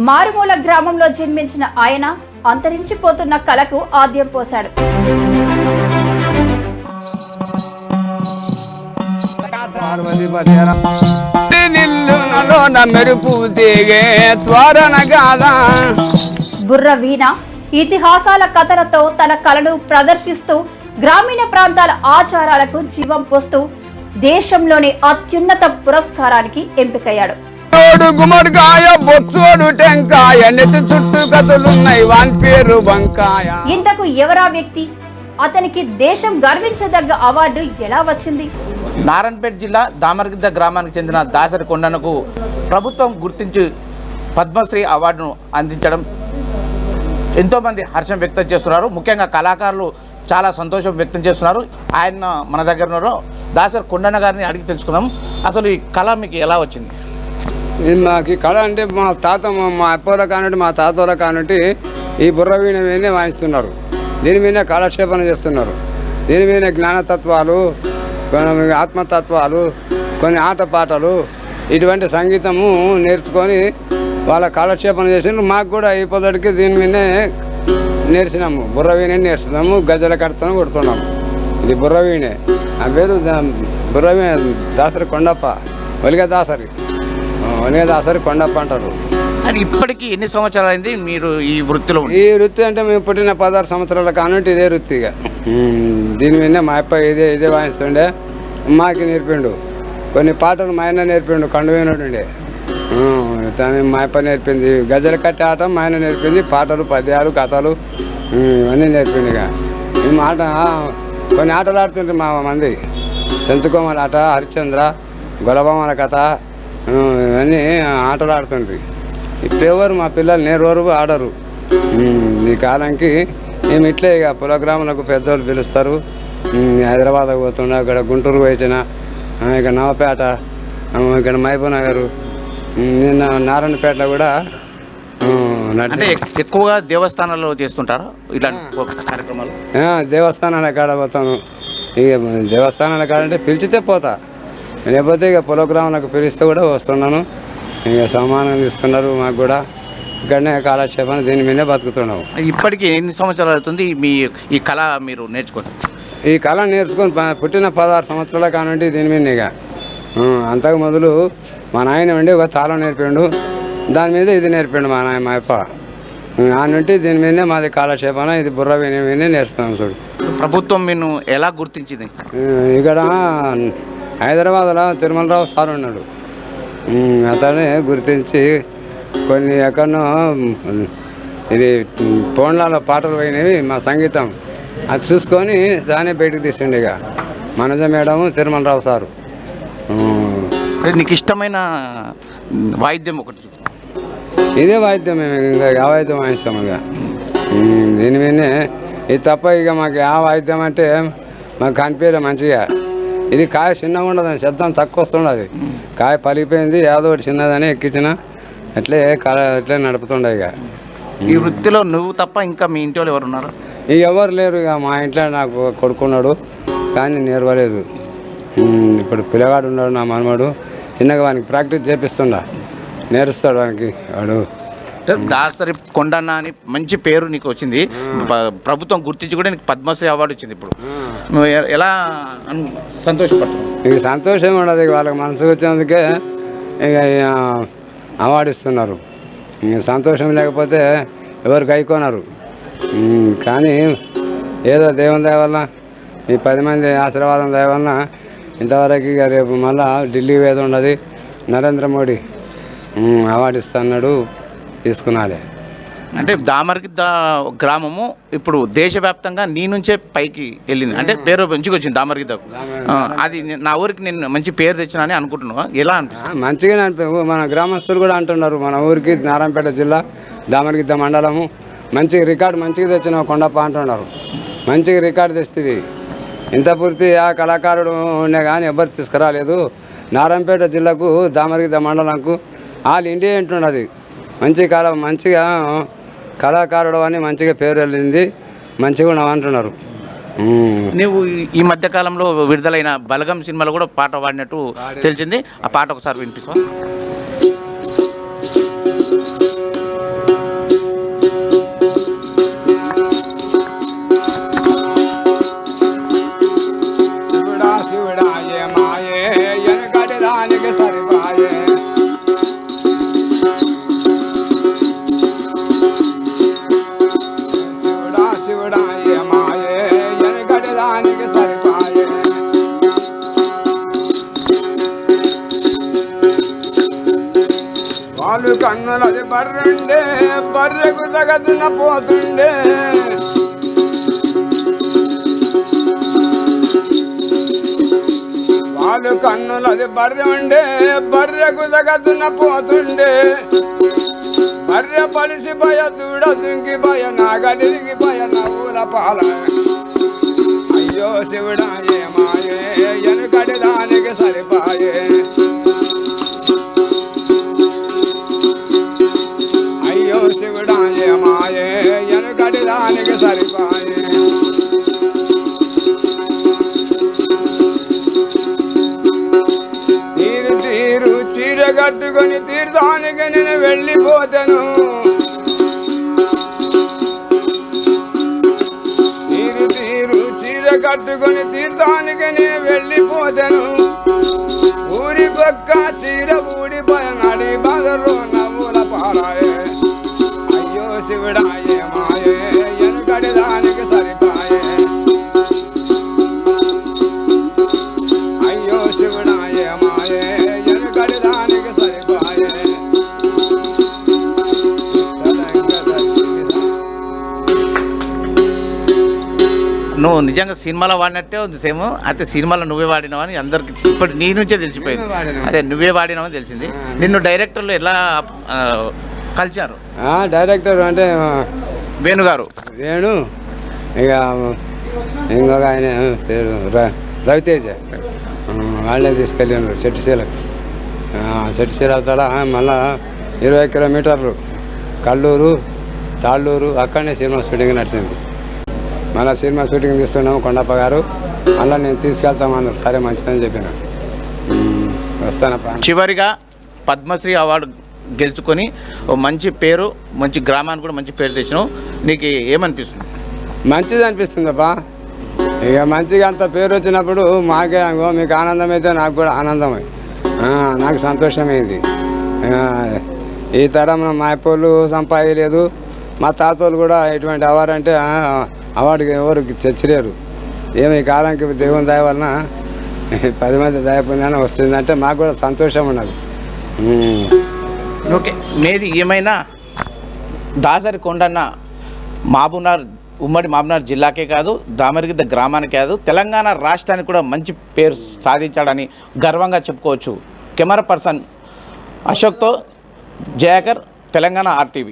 మారుమూల గ్రామంలో జన్మించిన ఆయన అంతరించిపోతున్న కళకు ఆద్యం పోశాడు. బుర్ర వీణ ఇతిహాసాల కథలతో తన కళను ప్రదర్శిస్తూ గ్రామీణ ప్రాంతాల ఆచారాలకు జీవం పోస్తూ దేశంలోని అత్యున్నత పురస్కారానికి ఎంపికయ్యాడు. ఇంతకు ఎవరా వ్యక్తి? అతనికి దేశం గర్వించదగ్గ అవార్డు ఎలా వచ్చింది? నారాయణపేట జిల్లా దామరగిద్ద గ్రామానికి చెందిన దాసరి కొండనకు ప్రభుత్వం గుర్తించి పద్మశ్రీ అవార్డును అందించడం ఎంతోమంది హర్షం వ్యక్తం చేస్తున్నారు. ముఖ్యంగా కళాకారులు చాలా సంతోషం వ్యక్తం చేస్తున్నారు. ఆయన మన దగ్గర ఉన్నారు. దాసరి కొండన్న గారిని అడిగి తెలుసుకుందాం. అసలు ఈ కళ మీకు ఎలా వచ్చింది? మాకు కళ అంటే మా తాత మా అప్పల కానుంటి మా తాతల కానుంటి ఈ బుర్ర వీణ మీదనే వాయిస్తున్నారు. దీని మీద కాలక్షేపణ చేస్తున్నారు. దీని మీద జ్ఞానతత్వాలు, కొన్ని ఆత్మతత్వాలు, కొన్ని ఆటపాటలు, ఇటువంటి సంగీతము నేర్చుకొని వాళ్ళ కాలక్షేపణ చేసినారు. మాకు కూడా ఈ పొదటికి దీని మీదనే నేర్చినాము. బుర్ర వీణే నేర్చున్నాము. గజల కడతాము, కొడుతున్నాము. ఇది బుర్ర వీణే. ఆ పేరు బుర్ర వీణ దాసరి కొండప్ప, ఒలిగ దాసరి కొండప్ప అంటారు. అది ఇప్పటికీ ఎన్ని సంవత్సరాలు అయింది మీరు ఈ వృత్తిలో? ఈ వృత్తి అంటే మేము పుట్టిన 16 సంవత్సరాల కానుంటి ఇదే వృత్తిగా. దీని మీద మా అప్ప ఇదే వాయిస్తుండే. మాకి నేర్పిండు. కొన్ని పాటలు మా ఆయన నేర్పిండు. కండువేనుండే తను మా అప్ప నేర్పింది. గజల కట్టే ఆట మా ఆయన నేర్పింది. పాటలు, పద్యాలు, కథలు ఇవన్నీ నేర్పిండు. ఇక మేము కొన్ని ఆటలు ఆడుతుంటే మా మంది సెంచుకోమల ఆట, హరిశ్చంద్ర, గొలబొమ్మల కథ, ఇవన్నీ ఆటలు ఆడుతుండ్రి. ఇప్పుడు ఎవరు మా పిల్లలు నేర్వరు, ఆడరు. ఈ కాలానికి మేము ఇట్లే ఇక ప్రోగ్రాములకు పెద్దోళ్ళు పిలుస్తారు. హైదరాబాద్కి పోతుండే, ఇక్కడ గుంటూరు పోయిన, ఇక నవపేట, ఇక్కడ మహబూబ్ నగర్, నిన్న నారాయణపేటలో కూడా. అంటే ఎక్కువగా దేవస్థానాల్లో చేస్తుంటారా ఇలాంటి కార్యక్రమాలు? దేవస్థానాల కాడ పోతాను. ఇక దేవస్థానాల కాడ అంటే పిలిచితే పోతా, లేకపోతే ఇక ప్రోగ్రాములకు పిలిస్తే కూడా వస్తున్నాను. ఇక సమానం ఇస్తున్నారు మాకు కూడా. ఇక్కడనే కాలక్షేపం దీని మీదే బతుకుతున్నాము. ఇప్పటికీ ఎన్ని సంవత్సరాలు అవుతుంది ఈ కళ మీరు నేర్చుకోండి? ఈ కళ నేర్చుకొని పుట్టిన 16 సంవత్సరాల కానుండి దీని మీద. ఇక అంతకు మొదలు మా నాయన ఉండి ఒక తాళం నేర్పిండు. దాని మీద ఇది నేర్పిండు మా అప్ప. ఆ నుండి దీని మీదనే మాది కాలక్షేపణ. ఇది బుర్ర వీణ మీదనే నేర్చుతాం. చూడు, ప్రభుత్వం మీరు ఎలా గుర్తించింది? ఇక్కడ హైదరాబాద్లో తిరుమలరావు సార్ ఉన్నాడు. అతనే గుర్తించి కొన్ని ఎక్కడనో ఇది ఫోన్లలో పాటలు పోయినవి మా సంగీతం అది చూసుకొని దాన్ని బయటకు తీసిండు. ఇక మనజ మేడము, తిరుమలరావు సారు. నీకు ఇష్టమైన వాయిద్యం ఒకటి? ఇదే వాయిద్యం. మేము ఇంకా ఆ వాయిద్యం వాయిస్తాము. ఇక దీని మీదనే ఇది తప్ప ఇక మాకు ఆ వాయిద్యం అంటే మాకు కనిపించలే మంచిగా. ఇది కాయ చిన్నగా ఉండదు, శబ్దం తక్కువ వస్తుండదు. కాయ పలిగిపోయింది, ఏదో ఒకటి చిన్నదని ఎక్కించిన అట్లే నడుపుతుండే. ఇక ఈ వృత్తిలో నువ్వు తప్ప ఇంకా మీ ఇంటి వాళ్ళు ఎవరు ఉన్నారు? ఇక ఎవరు లేరు. ఇక మా ఇంట్లో నాకు కొడుకున్నాడు, కానీ నేర్వలేదు. ఇప్పుడు పిల్లగాడు ఉన్నాడు, నా మనవాడు. చిన్నగా వానికి ప్రాక్టీస్ చేపిస్తుండా, నేర్స్తాడు వానికి. వాడు దాసరి కొండన్న అని మంచి పేరు నీకు వచ్చింది. ప్రభుత్వం గుర్తించి కూడా నీకు పద్మశ్రీ అవార్డు వచ్చింది. ఇప్పుడు నువ్వు ఎలా సంతోషపడుతున్నావు? ఇక సంతోషం ఉండదు. వాళ్ళకి మనసుకు వచ్చినందుకే ఇక అవార్డు ఇస్తున్నారు. ఇక సంతోషం లేకపోతే ఎవరు గైకోనరు. కానీ ఏదో దేవుని దయ వల్ల, ఈ 10 మంది ఆశీర్వాదం దయ వల్ల ఇంతవరకు ఇక రేపు మళ్ళా ఢిల్లీ వేద ఉండదు. నరేంద్ర మోడీ అవార్డు ఇస్తున్నాడు, తీసుకున్నాలే. అంటే దామరగిద్ద గ్రామము ఇప్పుడు దేశవ్యాప్తంగా నీ నుంచే పైకి వెళ్ళింది. అంటే పేరు మంచిగా వచ్చింది దామరగిద్దకు. అది నా ఊరికి నేను మంచి పేరు తెచ్చినా అని అనుకుంటున్నావా? ఎలా అనిపిస్తుంది? మంచిగానే అనిపి మన గ్రామస్తులు కూడా అంటున్నారు. మన ఊరికి నారాయణపేట జిల్లా దామరగిద్ద మండలము మంచిగా రికార్డు మంచిగా తెచ్చిన కొండప్ప అంటున్నారు. మంచిగా రికార్డు తెస్తుంది. ఇంత పూర్తి ఆ కళాకారుడు ఉండే కానీ ఎవ్వరు తీసుకురాలేదు. నారాయణపేట జిల్లాకు దామరగిద్ద మండలంకు ఆల్ ఇండియా అంటున్నది. మంచిగా కళాకారుడు అని మంచిగా పేరు వెళ్ళింది. మంచిగా ఉన్నావు అంటున్నారు. నువ్వు ఈ మధ్యకాలంలో విడుదలైన బలగం సినిమాలో కూడా పాట పాడినట్టు తెలిసింది. ఆ పాట ఒకసారి వినిపిస్తావా? పాలు కన్నులది బర్రుండే బర్రెకు తగదున పోతుండే పాలు కన్నులది బర్రె ఉండే బర్రెకు తగదున పోతుండే బర్రె పలిసి భయ దూడ దుంకి భయ నాగలిగి భయ నవ్వుల పాల అయ్యో శివుడా ఏమాయే ఎనుకటి దానికి సరిపాయే అయ్యో శివుడా ఏమాయే ఎనుకటి దానికి సరిపాయే తీరు తీరు చీర కట్టుకొని తీర్థానికి నేను వెళ్ళిపోతాను తీరు తీరు చీర కట్టుకొని తీర్థానికి నేను వెళ్ళిపోతాను ఊరికొక్క చీర ఊడిపోయ నడి బాధలో నవ్వుల పారాయే అయ్యో శివుడా ఏమాయే ఎనుకటి దానికి సరిపాయే అయ్యో శివుడా ఏమాయే ఎనుకటి దానికి సరిపాయే నువ్వు నిజంగా సినిమాలో వాడినట్టే ఉంది సేమ్. అయితే సినిమాలో నువ్వే వాడినావు అని అందరికి ఇప్పుడు నీ నుంచే తెలిసిపోయింది. అదే నువ్వే వాడినావు అని తెలిసింది. నిన్ను డైరెక్టర్లు ఎలా కలిచారు? డైరెక్టర్ అంటే వేణుగారు. వేణు ఇక ఇంకొక ఆయన పేరు రవితేజ వాళ్ళే తీసుకెళ్ళాను చెట్టుశీల అవతల మళ్ళా 20 కిలోమీటర్లు కల్లూరు తాళ్ళూరు అక్కడనే సినిమా షూటింగ్ నడిచింది. మళ్ళీ సినిమా షూటింగ్ తీస్తున్నాము కొండప్ప గారు మళ్ళీ నేను తీసుకెళ్తామన్నారు. సరే మంచిదని చెప్పిన వస్తానప్ప. చివరిగా పద్మశ్రీ అవార్డు గెలుచుకొని ఓ మంచి పేరు మంచి గ్రామానికి కూడా మంచి పేరు తెచ్చినావు. నీకు ఏమనిపిస్తుంది? మంచిది అనిపిస్తుందప్పా. ఇక మంచిగా అంత పేరు వచ్చినప్పుడు మాకే మీకు ఆనందం అయితే నాకు కూడా ఆనందమే, నాకు సంతోషమైంది. ఈ తరం మా అప్పోళ్ళు సంపాదలేదు, మా తాతోళ్ళు కూడా ఎటువంటి అవార్డు అంటే అవార్డుకి ఎవరు తెచ్చలేరు. ఏమి ఈ కాలానికి దేవుని దయ వలన 10 మంది దయ పొందని వస్తుందంటే మాకు కూడా సంతోషం ఉన్నది. ఓకే, మీది ఏమైనా దాసరి కొండన్న ఉమ్మడి మహబూబ్నగర్ జిల్లాకే కాదు, దామరగిద్ద గ్రామానికి కాదు, తెలంగాణ రాష్ట్రానికి కూడా మంచి పేరు సాధించాడని గర్వంగా చెప్పుకోవచ్చు. కెమెరా పర్సన్ అశోక్తో జయాకర్, తెలంగాణ RTV.